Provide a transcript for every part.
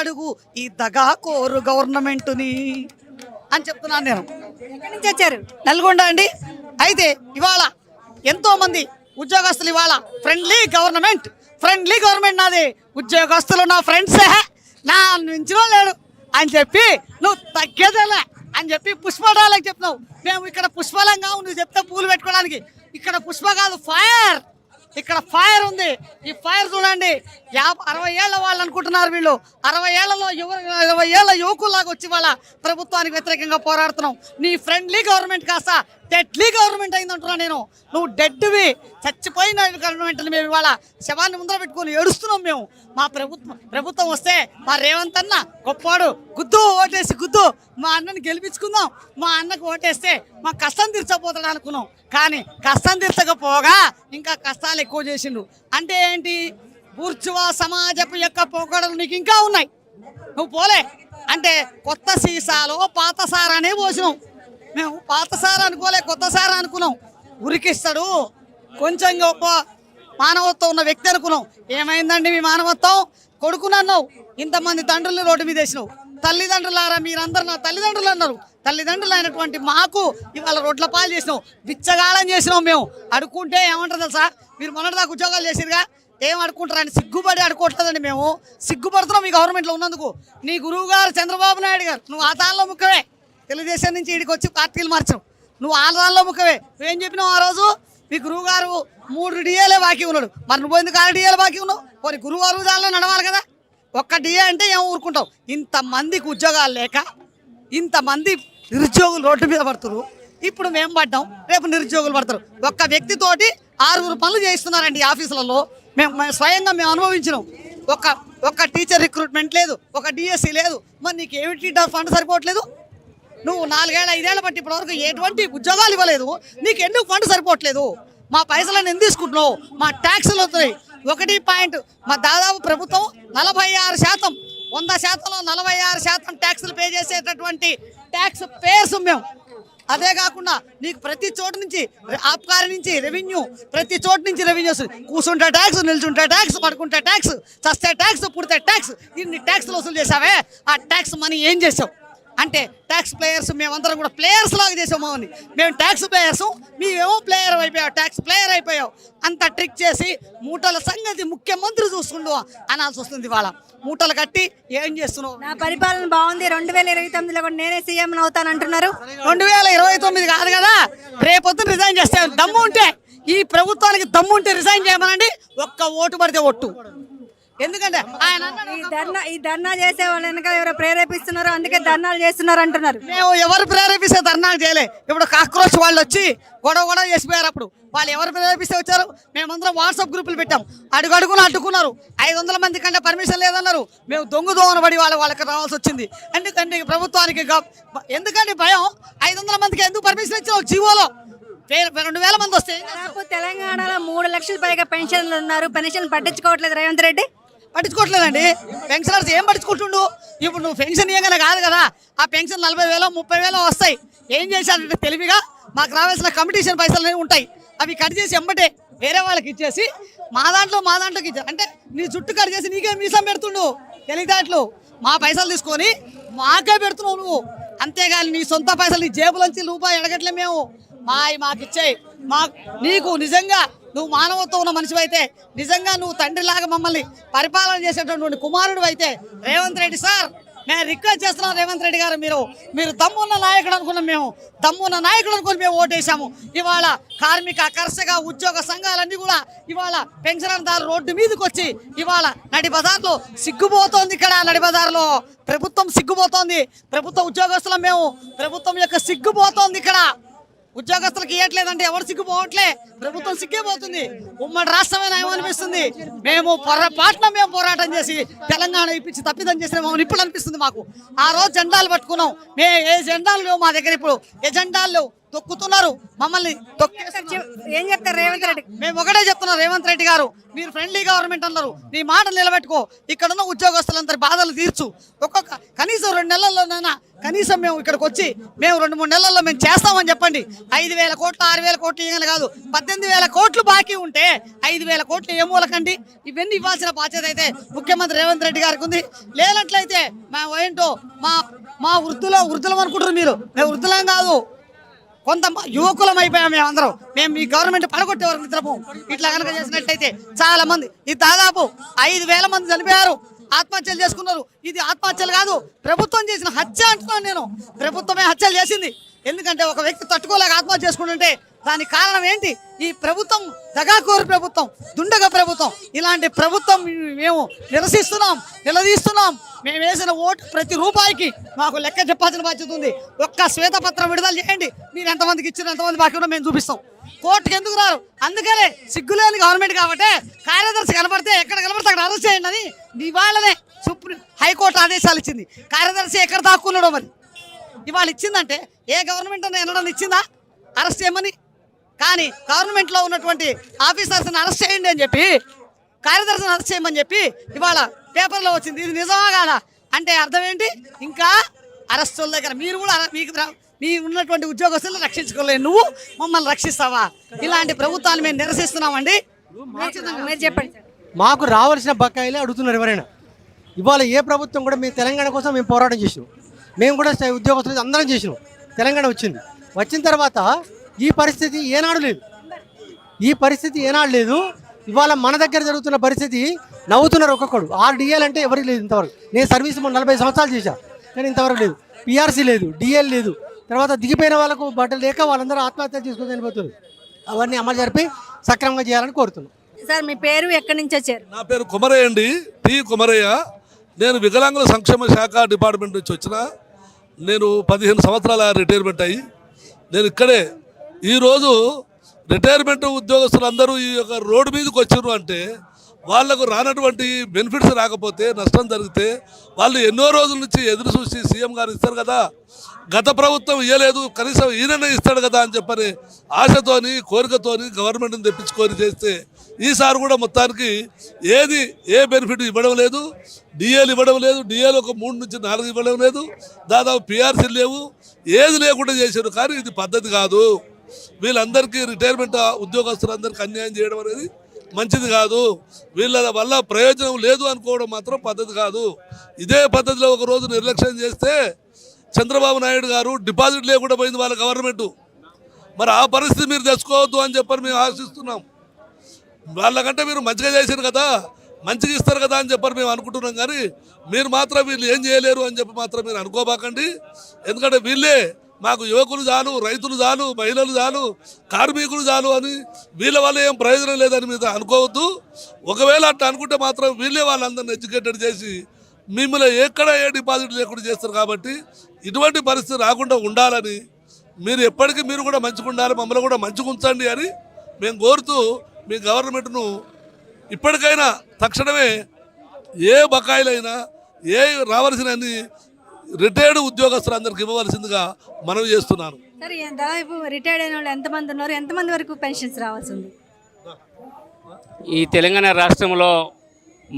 అడుగు ఈ దగా కోరు గవర్నమెంట్ని అని చెప్తున్నాను నేను. ఎక్కడి నుంచి వచ్చారు? నల్గొండ అండి. అయితే ఇవాళ ఎంతో మంది ఉద్యోగస్తులు ఇవాళ ఫ్రెండ్లీ గవర్నమెంట్ నాది, ఉద్యోగస్తులు నా ఫ్రెండ్సే, నా మించిన లేడు అని చెప్పి నువ్వు తగ్గేదేలే అని చెప్పి పుష్పడాలకు చెప్పినావు. మేము ఇక్కడ పుష్పలంగా నువ్వు చెప్తే పూలు పెట్టుకోవడానికి, ఇక్కడ పుష్ప కాదు ఫైర్, ఇక్కడ ఫైర్ ఉంది. ఈ ఫైర్ చూడండి, 60 ఏళ్ళ వాళ్ళు అనుకుంటున్నారు వీళ్ళు, 60 ఏళ్లలో 20 ఏళ్ళ యువకుల్లాగా వచ్చి వాళ్ళ ప్రభుత్వానికి వ్యతిరేకంగా పోరాడుతున్నాం. నీ ఫ్రెండ్లీ గవర్నమెంట్ కాస్త డెడ్లీ గవర్నమెంట్ అయిందంటున్నా నేను. నువ్వు డెడ్వి, చచ్చిపోయిన గవర్నమెంట్ని మేము ఇవాళ శవాన్ని ముందర పెట్టుకొని ఏడుస్తున్నాం మేము. మా ప్రభుత్వం వస్తే మా రేవంత్ అన్న గొప్పవాడు, గుద్దు ఓటేసి గుద్దు, మా అన్నని గెలిపించుకుందాం, మా అన్నకు ఓటేస్తే మా కష్టం తీర్చబోతాడు అనుకున్నాం. కానీ కష్టం తీర్చకపోగా ఇంకా కష్టాలు ఎక్కువ చేసిండు. అంటే ఏంటి? బూర్జువా సమాజపు యొక్క పోకడలు నీకు ఇంకా ఉన్నాయి, నువ్వు పోలే. అంటే కొత్త సీసాలో పాత సారానే పోసినాం మేము. పాత సారా అనుకోలే, కొత్త సారా అనుకున్నాం. ఉరికిస్తాడు కొంచెం గొప్ప మానవత్వం ఉన్న వ్యక్తి అనుకున్నాం. ఏమైందండి మీ మానవత్వం? కొడుకునన్నావు, ఇంతమంది తండ్రుల్ని రోడ్డు మీద వేసినావు. తల్లిదండ్రులారా మీరందరూ నా తల్లిదండ్రులు అన్నారు. తల్లిదండ్రులు అయినటువంటి మాకు ఇవాళ రోడ్ల పాలు చేసినావు, బిచ్చగాళం చేసినావు. మేము అడుక్కుంటే ఏమంటారు తెలుసా? మీరు మొన్నటిదాకా ఉద్యోగాలు చేసిరుగా, ఏం అడుక్కుంటారని సిగ్గుపడి అడుకోవట్లేదండి. మేము సిగ్గుపడుతున్నాం ఈ గవర్నమెంట్లో ఉన్నందుకు. నీ గురువు గారు చంద్రబాబు నాయుడు గారు, నువ్వు ఆ తాళ్ళలో ముక్కవే, తెలుగుదేశం నుంచి ఇక్కడికి వచ్చి పార్టీలు మార్చావు. నువ్వు ఆ తాళ్ళలో ముక్కవే. నువ్వేం చెప్పినావు ఆ రోజు? మీ గురువు గారు 3 డిఏలే బాకీ ఉన్నాడు, మరి నువ్వు ఎందుకు 6 డిఏలు బాకీ ఉన్నావు? పోనీ గురువు గారు దానిలో నడవాలి కదా. ఒక్క డిఏ అంటే ఏం ఊరుకుంటావు? ఇంతమందికి ఉద్యోగాలు లేక ఇంతమంది నిరుద్యోగులు రోడ్డు మీద పడుతున్నారు. ఇప్పుడు మేము పడ్డాం, రేపు నిరుద్యోగులు పడతారు. ఒక్క వ్యక్తితోటి 6 పనులు చేయిస్తున్నారండి ఆఫీసులలో. మేము స్వయంగా మేము అనుభవించినాం. ఒక్క టీచర్ రిక్రూట్మెంట్ లేదు, ఒక డిఎస్సి లేదు. మరి నీకు ఏమిటి ఫండ్ సరిపోవట్లేదు? నువ్వు 4 ఏళ్ళ 5 ఏళ్ళ బట్టి ఇప్పటివరకు ఎటువంటి ఉద్యోగాలు ఇవ్వలేదు. నీకు ఎందుకు ఫండ్ సరిపోవట్లేదు? మా పైసలను ఎందుకు తీసుకుంటున్నావు? మా ట్యాక్సులు అవుతున్నాయి 1 మా దాదాపు ప్రభుత్వం 46%, 100%లో 46% ట్యాక్సులు పే చేసేటటువంటి ట్యాక్స్ పేర్స్ మేము. అదే కాకుండా నీకు ప్రతి చోటు నుంచి ఆబ్కారీ నుంచి రెవెన్యూ, ప్రతి చోటు నుంచి రెవెన్యూ వస్తుంది. కూర్చుంటే ట్యాక్స్, నిల్చుంటే ట్యాక్స్, పడుకుంటే ట్యాక్స్, చస్తే ట్యాక్స్, పుడితే ట్యాక్స్. ఇన్ని ట్యాక్స్లు వసూలు చేసావే, ఆ ట్యాక్స్ మనీ ఏం చేసావు? అంటే ట్యాక్స్ ప్లేయర్స్ మేమందరం కూడా ప్లేయర్స్ లాగా చేసాము. మేము ట్యాక్స్ ప్లేయర్స్, మీవేమో ప్లేయర్ అయిపోయావు, ట్యాక్స్ ప్లేయర్ అయిపోయావు. అంత ట్రిక్ చేసి మూటల సంగతి ముఖ్యమంత్రి చూసుకుంటూ అనాల్సి వస్తుంది. ఇవాళ మూటలు కట్టి ఏం చేస్తున్నావు? నా పరిపాలన బాగుంది, 2029లో కూడా నేనే సీఎం అవుతాను అంటున్నారు. 2029 కాదు కదా, రేపొద్దున రిజైన్ చేస్తే దమ్ము ఉంటే, ఈ ప్రభుత్వానికి దమ్ము ఉంటే రిజైన్ చేయమనండి. ఒక్క ఓటు పడితే ఒట్టు. ఎందుకంటే ఆయన ఈ ధర్నా చేసే వాళ్ళు వెనక ఎవరో ప్రేరేపిస్తున్నారు, అందుకే ధర్నాలు చేస్తున్నారు అంటున్నారు. మేము ఎవరు ప్రేరేపిస్తే ధర్నాలు చేయలే. ఇప్పుడు కాక్రోచ్ వాళ్ళు వచ్చి గొడవ చేసిపోయారు. అప్పుడు వాళ్ళు ఎవరు ప్రేరేపిస్తే వచ్చారు? మేమందరం వాట్సాప్ గ్రూపులు పెట్టాం, అడుగున అడ్డుకున్నారు. 500 మంది కంటే పర్మిషన్ లేదన్నారు. మేము దొంగ పడి వాళ్ళకి రావాల్సి వచ్చింది. ఎందుకంటే ప్రభుత్వానికి ఎందుకంటే భయం. 500 మందికి ఎందుకు పర్మిషన్ ఇచ్చావు? జీవోలో 2000 మంది వస్తే తెలంగాణలో 3 లక్షల పైగా పెన్షన్లు ఉన్నారు. పెన్షన్ పట్టించుకోవట్లేదు రేవంత్ రెడ్డి. పట్టించుకోవట్లేదండి. పెన్షనర్స్ ఏం పట్టించుకుంటుండు? ఇప్పుడు నువ్వు పెన్షన్ ఇవ్వగానే కాదు కదా, ఆ పెన్షన్ 40,000 30,000 వస్తాయి. ఏం చేశారంటే తెలివిగా మాకు రావాల్సిన కమిటీషన్ పైసలు అనేవి ఉంటాయి, అవి కట్ చేసి ఎంబటే వేరే వాళ్ళకి ఇచ్చేసి మా దాంట్లోకి ఇచ్చారు. అంటే నీ జుట్టు కట్ చేసి నీకే మీసం పెడుతుండు తెలివిదాట్లు. మా పైసలు తీసుకొని మాకే పెడుతున్నావు నువ్వు. అంతేగాని నీ సొంత పైసలు నీ జేబులోంచి రూపాయి అడగట్లే మేము. మాకు ఇచ్చాయి. నీకు నిజంగా నువ్వు మానవత్వం ఉన్న మనిషి అయితే, నిజంగా నువ్వు తండ్రిలాగా మమ్మల్ని పరిపాలన చేసేటటువంటి కుమారుడు అయితే, రేవంత్ రెడ్డి సార్ నేను రిక్వెస్ట్ చేస్తున్నాం. రేవంత్ రెడ్డి గారు మీరు దమ్మున్న నాయకుడు అనుకున్నాం. మేము దమ్మున్న నాయకుడు అనుకుని మేము ఓటేసాము. ఇవాళ కార్మిక, కర్షక, ఉద్యోగ సంఘాలన్నీ కూడా ఇవాళ పెన్షనర్దారు రోడ్డు మీదకి వచ్చి ఇవాళ నడి బజార్లో సిగ్గుపోతోంది. ఇక్కడ నడి బజార్లో ప్రభుత్వం సిగ్గుపోతోంది. ప్రభుత్వ ఉద్యోగస్తులం మేము. ప్రభుత్వం యొక్క సిగ్గుపోతోంది. ఇక్కడ ఉద్యోగస్తులకు ఇవ్వట్లేదంటే ఎవరు సిగ్గుపోవట్లే, ప్రభుత్వం సిగ్గిపోతుంది. ఉమ్మడి రాష్ట్రమే నయం అనిపిస్తుంది. మేము పోరాటం చేసి తెలంగాణ ఇప్పించి తప్పిదం చేసినామో ఇప్పుడు అనిపిస్తుంది మాకు. ఆ రోజు జెండాలు పట్టుకున్నాం. ఏ జెండాలు లేవు మా దగ్గర. ఇప్పుడు ఏ జెండాలు లేవు. తొక్కుతున్నారు, మమ్మల్ని తొక్కేస్తున్నారు. ఏం చెప్తారు రేవంత్ రెడ్డి? మేము ఒకటే చెప్తున్నాం, రేవంత్ రెడ్డి గారు మీరు ఫ్రెండ్లీ గవర్నమెంట్ అన్నారు, నీ మాట నిలబెట్టుకో, ఇక్కడున్న ఉద్యోగస్తులందరి బాధలు తీర్చు. కనీసం 2 నెలల్లోనైనా కనీసం మేము ఇక్కడికి వచ్చి మేము 2-3 నెలల్లో మేము చేస్తామని చెప్పండి. 5,000 కోట్లు 6,000 కోట్లు ఇవ్వాలి కాదు, 18,000 కోట్లు బాకీ ఉంటే 5,000 కోట్లు ఏ మూలకండి? ఇవన్నీ ఇవ్వాల్సిన బాధ్యత అయితే ముఖ్యమంత్రి రేవంత్ రెడ్డి గారికి ఉంది. లేనట్లయితే మా ఏంటో మా వృద్ధులం అనుకుంటారు మీరు, మేము వృద్ధులం కాదు, కొంత యువకులం అయిపోయాం మేమందరం. మేము ఈ గవర్నమెంట్ పడగొట్టే వరకు నిద్రపోం. ఇట్లా కనుక చేసినట్లయితే చాలా మంది, ఇది దాదాపు 5,000 మంది చనిపోయారు, ఆత్మహత్యలు చేసుకున్నారు. ఇది ఆత్మహత్యలు కాదు, ప్రభుత్వం చేసిన హత్య అంటున్నాను నేను. ప్రభుత్వమే హత్యలు చేసింది. ఎందుకంటే ఒక వ్యక్తి తట్టుకోలేక ఆత్మహత్య చేసుకుంటుంటే దానికి కారణం ఏంటి? ఈ ప్రభుత్వం దగాకోరు ప్రభుత్వం, దుండగ ప్రభుత్వం. ఇలాంటి ప్రభుత్వం మేము నిలదీస్తున్నాం. మేము వేసిన ఓటు ప్రతి రూపాయికి మాకు లెక్క చెప్పాల్సిన బాధ్యత ఉంది. ఒక్క శ్వేతపత్రం విడుదల చేయండి, మీరు ఎంతమందికి ఇచ్చారు, ఎంతమంది బాకీ ఉన్నా మేము చూపిస్తాం. కోర్టుకి ఎందుకు రారు? అందుకనే సిగ్గులేని గవర్నమెంట్ కాబట్టి కార్యదర్శి కనబడితే ఎక్కడ కనబడితే అక్కడ అరెస్ట్ చేయండి అని ఇవాళనే హైకోర్టు ఆదేశాలు ఇచ్చింది. కార్యదర్శి ఎక్కడ దాక్కున్నాడో మరి ఇవాళ ఇచ్చిందంటే ఏ గవర్నమెంట్ అన్న ఎన్నడన్నా ఇచ్చిందా అరెస్ట్ చేయమని? కానీ గవర్నమెంట్లో ఉన్నటువంటి ఆఫీసర్స్ని అరెస్ట్ చేయండి అని చెప్పి, కార్యదర్శిని అరెస్ట్ చేయమని చెప్పి ఇవాళ పేపర్లో వచ్చింది. ఇది నిజమా కాదా అంటే అర్థం ఏంటి? ఇంకా అరెస్టుల దగ్గర మీరు కూడా మీ ఉన్నటువంటి ఉద్యోగస్తులను రక్షించుకోలేదు, నువ్వు మమ్మల్ని రక్షిస్తావా? ఇలాంటి ప్రభుత్వాన్ని మేము నిరసిస్తున్నామండి. మీరు చెప్పండి. మాకు రావాల్సిన బకాయిలే అడుగుతున్నారు ఎవరైనా. ఇవాళ ఏ ప్రభుత్వం కూడా మేము తెలంగాణ కోసం మేము పోరాటం చేసినాం, మేము కూడా ఉద్యోగస్తులు అందరం చేసినాం. తెలంగాణ వచ్చిన తర్వాత ఈ పరిస్థితి ఏనాడు లేదు. ఇవాళ మన దగ్గర జరుగుతున్న పరిస్థితి నవ్వుతున్నారు ఒక్కొక్కడు. 6 డిఎల్ అంటే ఎవరికి లేదు ఇంతవరకు. నేను సర్వీస్ 40 సంవత్సరాలు చేశాను, కానీ ఇంతవరకు లేదు. పిఆర్సీ లేదు, డిఎల్ లేదు. తర్వాత దిగిపోయిన వాళ్ళకు బట్టలు లేక వాళ్ళందరూ ఆత్మహత్య చేసుకుని చనిపోతున్నారు. అవన్నీ అమలు జరిపి సక్రమంగా చేయాలని కోరుతున్నాం. సార్ మీ పేరు, ఎక్కడి నుంచి వచ్చారు? నా పేరు కుమరయ్య అండి, టి కుమరయ్య. నేను వికలాంగుల సంక్షేమ శాఖ డిపార్ట్మెంట్ నుంచి వచ్చిన. నేను 15 సంవత్సరాల రిటైర్మెంట్ అయ్యి నేను ఇక్కడే. ఈరోజు రిటైర్మెంట్ ఉద్యోగస్తులందరూ ఈ యొక్క రోడ్డు మీదకి వచ్చారు అంటే వాళ్లకు రానటువంటి బెనిఫిట్స్ రాకపోతే, నష్టం జరిగితే వాళ్ళు ఎన్నో రోజుల నుంచి ఎదురు చూసి సీఎం గారు ఇస్తారు కదా, గత ప్రభుత్వం ఇవ్వలేదు, కనీసం ఈయననే ఇస్తాడు కదా అని చెప్పని ఆశతోని కోరికతోని గవర్నమెంట్ని తెప్పించుకొని చేస్తే ఈసారి కూడా మొత్తానికి ఏ బెనిఫిట్ ఇవ్వడం లేదు. డిఏలు ఇవ్వడం లేదు, డిఏలు ఒక 3 నుంచి 4 ఇవ్వడం లేదు, దాదాపు పిఆర్సీలు లేవు, ఏది లేకుండా చేశారు. కానీ ఇది పద్ధతి కాదు. వీళ్ళందరికీ రిటైర్మెంట్ ఉద్యోగస్తులందరికీ అన్యాయం చేయడం అనేది మంచిది కాదు. వీళ్ళ వల్ల ప్రయోజనం లేదు అనుకోవడం మాత్రం పద్ధతి కాదు. ఇదే పద్ధతిలో ఒకరోజు నిర్లక్ష్యం చేస్తే చంద్రబాబు నాయుడు గారు డిపాజిట్ లేకుండా పోయింది వాళ్ళ గవర్నమెంట్. మరి ఆ పరిస్థితి మీరు తెచ్చుకోవద్దు అని చెప్పని మేము ఆశిస్తున్నాం. వాళ్ళకంటే మీరు మంచిగా చేశారు కదా, మంచిగా ఇస్తారు కదా అని చెప్పని మేము అనుకుంటున్నాం. కానీ మీరు మాత్రం వీళ్ళు ఏం చేయలేరు అని చెప్పి మాత్రం మీరు అనుకోబాకండి. ఎందుకంటే వీళ్ళే మాకు యువకులు చాలు, రైతులు చాలు, మహిళలు చాలు, కార్మికులు చాలు అని వీళ్ళ వల్ల ఏం ప్రయోజనం లేదని మీరు అనుకోవద్దు. ఒకవేళ అట్లా అనుకుంటే మాత్రం వీళ్ళే వాళ్ళందరినీ ఎడ్యుకేటెడ్ చేసి మిమ్మల్ని ఎక్కడ ఏ డిపాజిట్ లేకుండా చేస్తారు. కాబట్టి ఇటువంటి పరిస్థితి రాకుండా ఉండాలని, మీరు ఎప్పటికీ మీరు కూడా మంచిగా ఉండాలి, మమ్మల్ని కూడా మంచిగా ఉంచండి అని మేము కోరుతూ మీ గవర్నమెంట్ను ఇప్పటికైనా తక్షణమే ఏ బకాయిలైనా ఏ రావాల్సిన రిటైర్డ్ ఉద్యోగస్తులందరికీ ఇవ్వవలసిందిగా మనవి చేస్తున్నాను. సరే, దాదాపు రిటైర్డ్ అయిన వాళ్ళు ఎంతమంది ఉన్నారు? ఎంతమంది వరకు పెన్షన్స్ రావాల్సి ఉంది? ఈ తెలంగాణ రాష్ట్రంలో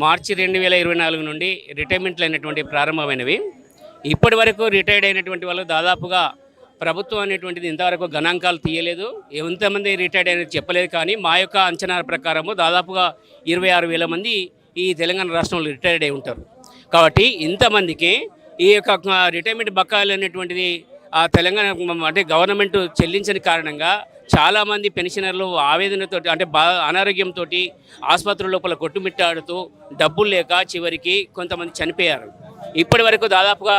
మార్చి 2024 నుండి రిటైర్మెంట్లు అయినటువంటి ప్రారంభమైనవి. ఇప్పటి వరకు రిటైర్డ్ అయినటువంటి వాళ్ళు దాదాపుగా ప్రభుత్వం అనేటువంటిది ఇంతవరకు గణాంకాలు తీయలేదు, ఎంతమంది రిటైర్డ్ అయినది చెప్పలేదు. కానీ మా యొక్క అంచనాల ప్రకారము దాదాపుగా 26,000 మంది ఈ తెలంగాణ రాష్ట్రంలో రిటైర్డ్ అయి ఉంటారు. కాబట్టి ఇంతమందికి ఈ యొక్క రిటైర్మెంట్ బకాయిలు అనేటువంటిది ఆ తెలంగాణ అంటే గవర్నమెంట్ చెల్లించని కారణంగా చాలామంది పెన్షనర్లు ఆవేదనతో అంటే అనారోగ్యంతో ఆసుపత్రుల లోపల కొట్టుమిట్టాడుతూ డబ్బులు లేక చివరికి కొంతమంది చనిపోయారు. ఇప్పటి వరకు దాదాపుగా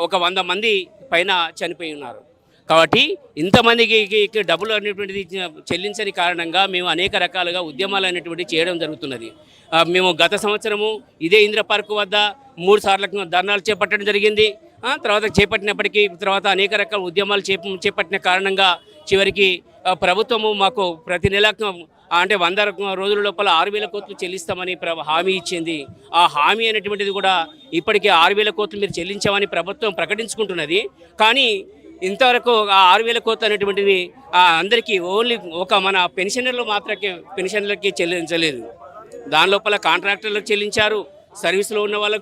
ఒక 100 మంది పైన చనిపోయి ఉన్నారు. కాబట్టి ఇంతమందికి డబ్బులు అనేటువంటిది చెల్లించని కారణంగా మేము అనేక రకాలుగా ఉద్యమాలు అనేటువంటివి చేయడం జరుగుతున్నది. మేము గత సంవత్సరము ఇదే ఇందిరా పార్క్ వద్ద 3 సార్లు ధర్నాలు చేపట్టడం జరిగింది. తర్వాత చేపట్టినప్పటికీ తర్వాత అనేక రకాల ఉద్యమాలు చేపట్టిన కారణంగా చివరికి ప్రభుత్వము మాకు ప్రతి నెల అంటే 100 రోజుల లోపల 6,000 కోట్లు చెల్లిస్తామని హామీ ఇచ్చింది. ఆ హామీ అనేటువంటిది కూడా ఇప్పటికే 6,000 కోట్లు మీరు చెల్లించామని ప్రభుత్వం ప్రకటించుకుంటున్నది. కానీ ఇంతవరకు ఆ 6,000 కోట్లు అనేటువంటిది అందరికీ ఓన్లీ ఒక మన పెన్షనర్లకి చెల్లించలేదు. దాని లోపల కాంట్రాక్టర్లకు చెల్లించారు, సర్వీస్లో ఉన్న వాళ్ళకు